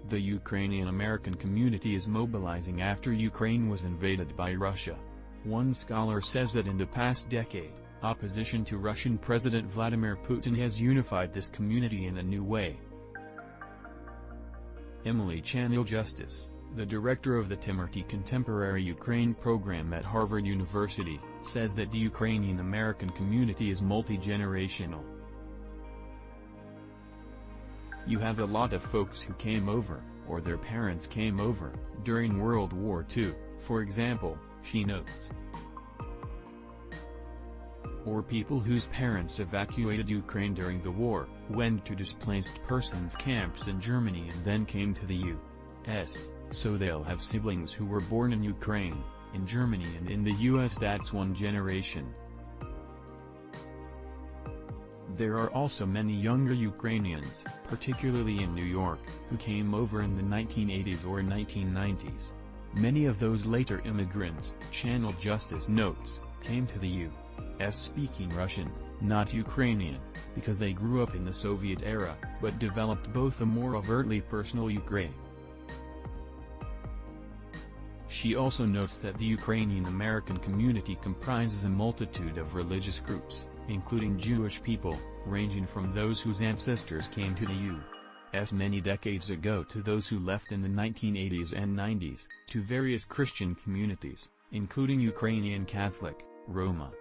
The Ukrainian-American community is mobilizing after Ukraine was invaded by Russia. One scholar says that in the past decade, opposition to Russian President Vladimir Putin has unified this community in a new way. Channell-Justice, the director of the Temerty Contemporary Ukraine Program at Harvard University, says that the Ukrainian-American community is multi-generational. You have a lot of folks who came over, or their parents came over, during World War II, for example, she notes. Or people whose parents evacuated Ukraine during the war, went to displaced persons camps in Germany and then came to the U.S., so they'll have siblings who were born in Ukraine, in Germany and in the U.S. That's one generation. There are also many younger Ukrainians, particularly in New York, who came over in the 1980s or 1990s. Many of those later immigrants, Channell-Justice notes, came to the U.S. speaking Russian, not Ukrainian, because they grew up in the Soviet era, but developed both a more overtly personal Ukraine. She also notes that the Ukrainian-American community comprises a multitude of religious groups, including Jewish people, ranging from those whose ancestors came to the U.S. many decades ago to those who left in the 1980s and 90s, to various Christian communities, including Ukrainian Catholic, Roma.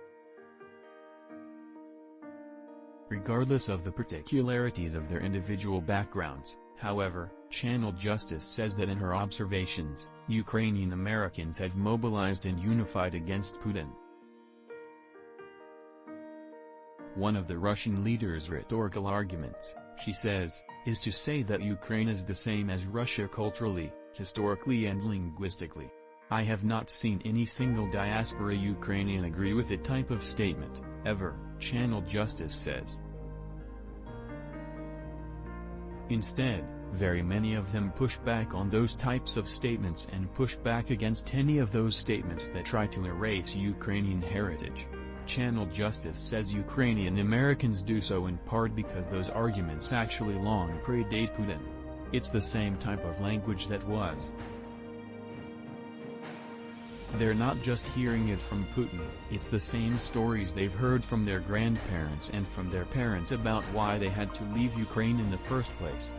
Regardless of the particularities of their individual backgrounds, however, Channell-Justice says that in her observations, Ukrainian Americans have mobilized and unified against Putin. One of the Russian leader's rhetorical arguments, she says, is to say that Ukraine is the same as Russia culturally, historically and linguistically. I have not seen any single diaspora Ukrainian agree with that type of statement, ever, Channell-Justice says. Instead, very many of them push back on those types of statements and push back against any of those statements that try to erase Ukrainian heritage. Channell-Justice says Ukrainian Americans do so in part because those arguments actually long predate Putin. It's the same type of language that was. They're not just hearing it from Putin, it's the same stories they've heard from their grandparents and from their parents about why they had to leave Ukraine in the first place.